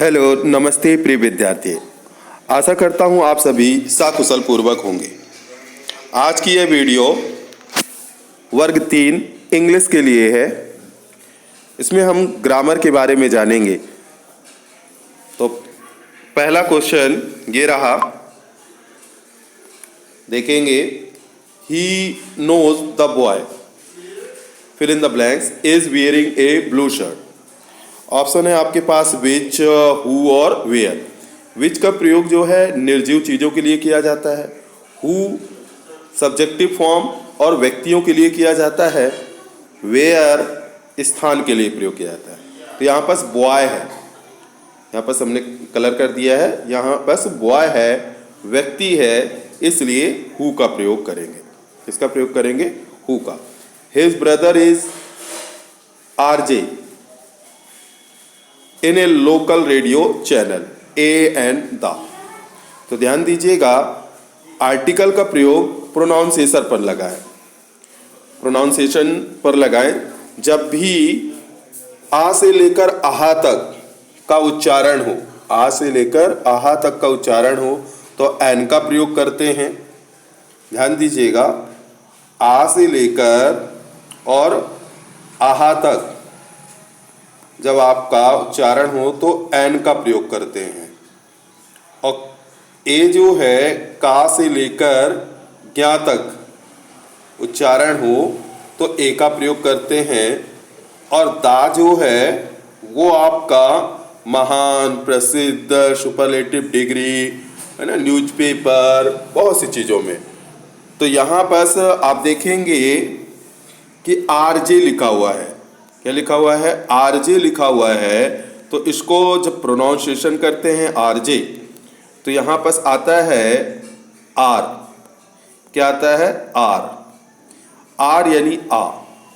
Hello, नमस्ते प्रिय विद्यार्थी। आशा करता हूँ आप सभी सकुशल पूर्वक होंगे। आज की यह वीडियो वर्ग 3 इंग्लिश के लिए है। इसमें हम ग्रामर के बारे में जानेंगे। तो पहला क्वेश्चन ये रहा, देखेंगे। He knows the boy fill in the blanks is wearing a blue shirt. Option है आपके पास विच, हु और वेयर। विच का प्रयोग जो है निर्जीव चीज़ों के लिए किया जाता है। हु सब्जेक्टिव फॉर्म और व्यक्तियों के लिए किया जाता है। वेयर स्थान के लिए प्रयोग किया जाता है। तो यहाँ पास बॉय है, यहाँ पास हमने कलर कर दिया है, यहाँ पास बॉय है, व्यक्ति है, इसलिए हु का प्रयोग करेंगे। किसका प्रयोग करेंगे? हु का। His brother is RJ in A local radio channel A and the. तो ध्यान दीजिएगा, आर्टिकल का प्रयोग प्रोनाउंसिएशन पर लगाएं। प्रोनाउंसिएशन पर लगाएं। जब भी आ से लेकर आहा तक का उच्चारण हो, आ से लेकर आहा तक का उच्चारण हो तो एन का प्रयोग करते हैं। ध्यान दीजिएगा, आ से लेकर और आहा तक जब आपका उच्चारण हो तो एन का प्रयोग करते हैं। और ए जो है का से लेकर ज्ञा तक उच्चारण हो तो ए का प्रयोग करते हैं। और दा जो है वो आपका महान, प्रसिद्ध, सुपरलेटिव डिग्री है ना, न्यूज़पेपर, बहुत सी चीज़ों में। तो यहाँ पर आप देखेंगे कि आरजे लिखा हुआ है। क्या लिखा हुआ है? आरजे लिखा हुआ है। तो इसको जब प्रोनाउंसिएशन करते हैं आरजे, तो यहाँ पास आता है आर। क्या आता है? आर। आर यानी आ,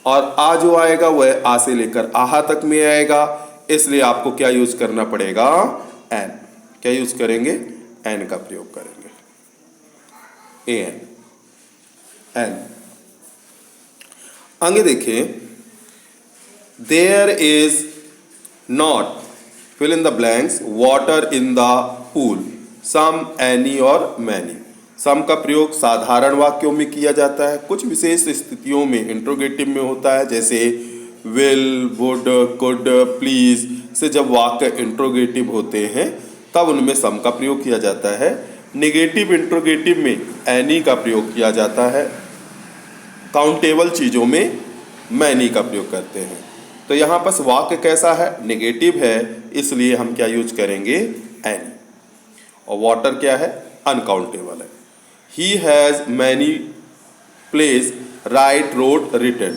और आ जो आएगा वह आ से लेकर आहा तक में आएगा, इसलिए आपको क्या यूज करना पड़ेगा? एन। क्या यूज करेंगे? एन का प्रयोग करेंगे। An, an. आगे देखें, there is not fill in the blanks water in the pool, some, any और मैनी। सम का प्रयोग साधारण वाक्यों में किया जाता है। कुछ विशेष स्थितियों में इंट्रोगेटिव में होता है, जैसे विल, वुड, कुड, प्लीज से जब वाक्य इंट्रोगेटिव होते हैं तब उनमें सम का प्रयोग किया जाता है। नेगेटिव इंट्रोगेटिव में एनी का प्रयोग किया जाता है। काउंटेबल चीज़ों में मैनी का प्रयोग करते हैं। तो यहाँ पर वाक्य कैसा है? नेगेटिव है, इसलिए हम क्या यूज करेंगे? एनी। और वाटर क्या है? अनकाउंटेबल है। He has many place, right, road, written.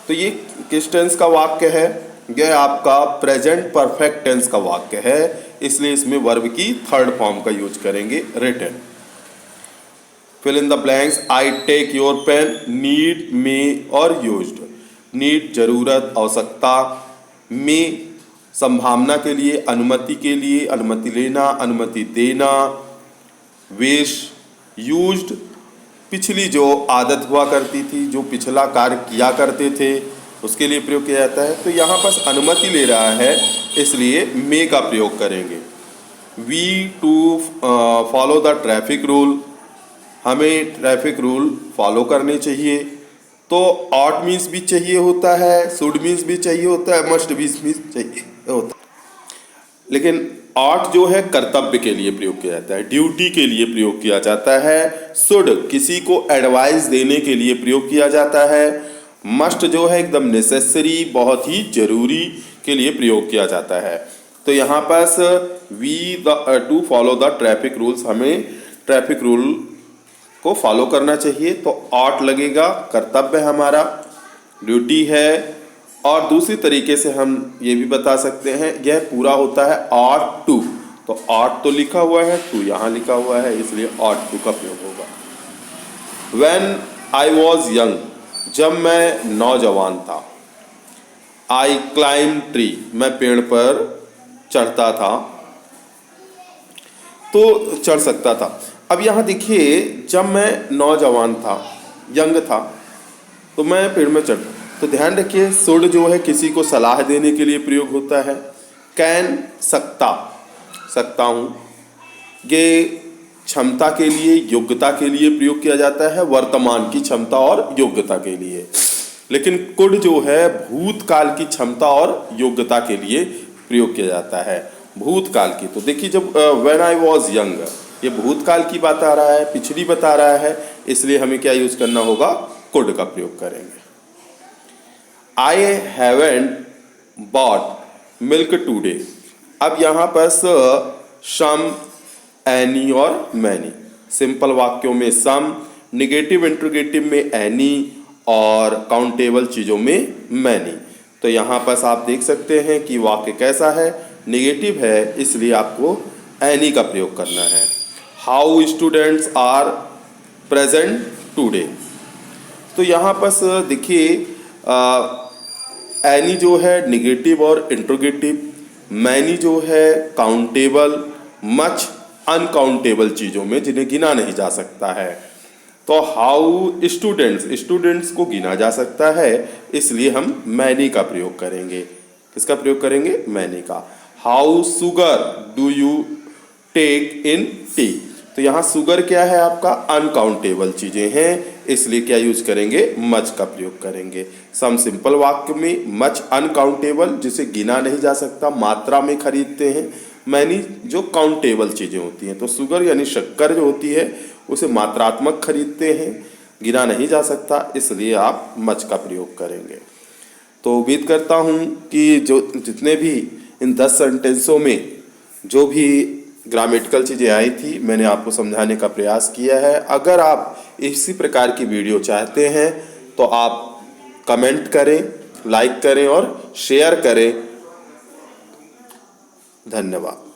तो ये किस टेंस का वाक्य है? यह आपका प्रेजेंट परफेक्ट टेंस का वाक्य है, इसलिए इसमें वर्ब की थर्ड फॉर्म का यूज करेंगे, written. Fill in the blanks, I take your pen, need, may और यूज्ड। नीड जरूरत, आवश्यकता, मे संभावना के लिए, अनुमति के लिए, अनुमति लेना, अनुमति देना, विश, यूज्ड पिछली जो आदत हुआ करती थी, जो पिछला कार्य किया करते थे, उसके लिए प्रयोग किया जाता है। तो यहाँ पर अनुमति ले रहा है, इसलिए मे का प्रयोग करेंगे। We to follow the traffic rule, हमें ट्रैफिक रूल फॉलो करने चाहिए। तो ऑट मीन्स भी चाहिए होता है, शुड मीन्स भी चाहिए होता है, मस्ट मीन्स भी चाहिए होता है। लेकिन ऑट जो है कर्तव्य के लिए प्रयोग किया जाता है, ड्यूटी के लिए प्रयोग किया जाता है। शुड किसी को एडवाइस देने के लिए प्रयोग किया जाता है। मस्ट जो है एकदम नेसेसरी, बहुत ही जरूरी के लिए प्रयोग किया जाता है। तो यहाँ पास we to follow the traffic rules, हमें ट्रैफिक रूल को फॉलो करना चाहिए, तो ऑट लगेगा, कर्तव्य हमारा, ड्यूटी है। और दूसरी तरीके से हम ये भी बता सकते हैं, यह पूरा होता है ऑट टू। तो ऑट तो लिखा हुआ है, टू यहाँ लिखा हुआ है, इसलिए ऑट टू का प्रयोग होगा। व्हेन आई वॉज यंग, जब मैं नौजवान था। आई क्लाइम ट्री, मैं पेड़ पर चढ़ता था, तो चढ़ सकता था। अब यहाँ देखिए, जब मैं नौजवान था, यंग था, तो मैं पेड़ में चढ़। तो ध्यान रखिए, शुड जो है किसी को सलाह देने के लिए प्रयोग होता है, कैन सकता हूँ, ये क्षमता के लिए, योग्यता के लिए प्रयोग किया जाता है, वर्तमान की क्षमता और योग्यता के लिए। लेकिन कुड जो है भूतकाल की क्षमता और योग्यता के लिए प्रयोग किया जाता है, भूतकाल की। तो देखिए जब व्हेन आई वॉज यंग, ये भूतकाल की बात आ रहा है, पिछड़ी बता रहा है, इसलिए हमें क्या यूज करना होगा, कुड का प्रयोग करेंगे। I haven't bought milk today, अब यहाँ पर सम, एनी और मैनी, सिंपल वाक्यों में सम, निगेटिव इंट्रोगेटिव में एनी और काउंटेबल चीज़ों में मैनी। तो यहाँ पर आप देख सकते हैं कि वाक्य कैसा है, निगेटिव है, इसलिए आपको एनी का प्रयोग करना है। How students are present today, तो यहाँ पर देखिए एनी जो है निगेटिव और इंट्रोगेटिव, मैनी जो है काउंटेबल, मच अनकाउंटेबल चीज़ों में जिन्हें गिना नहीं जा सकता है। तो हाउ स्टूडेंट्स को गिना जा सकता है, इसलिए हम मैनी का प्रयोग करेंगे। किसका प्रयोग करेंगे, मैनी का। How sugar do you take in tea, तो यहाँ शुगर क्या है आपका, अनकाउंटेबल चीज़ें हैं, इसलिए क्या यूज करेंगे, मच का प्रयोग करेंगे। सम सिंपल वाक्य में मच अनकाउंटेबल, जिसे गिना नहीं जा सकता, मात्रा में खरीदते हैं। मैनी जो काउंटेबल चीज़ें होती हैं, तो शुगर यानी शक्कर जो होती है उसे मात्रात्मक खरीदते हैं, गिना नहीं जा सकता, इसलिए आप मच का प्रयोग करेंगे। तो उम्मीद करता हूँ कि जो जितने भी इन 10 सेंटेंसों में जो भी ग्रामेटिकल चीज़ें आई थी मैंने आपको समझाने का प्रयास किया है। अगर आप इसी प्रकार की वीडियो चाहते हैं तो आप कमेंट करें, लाइक करें और शेयर करें। धन्यवाद।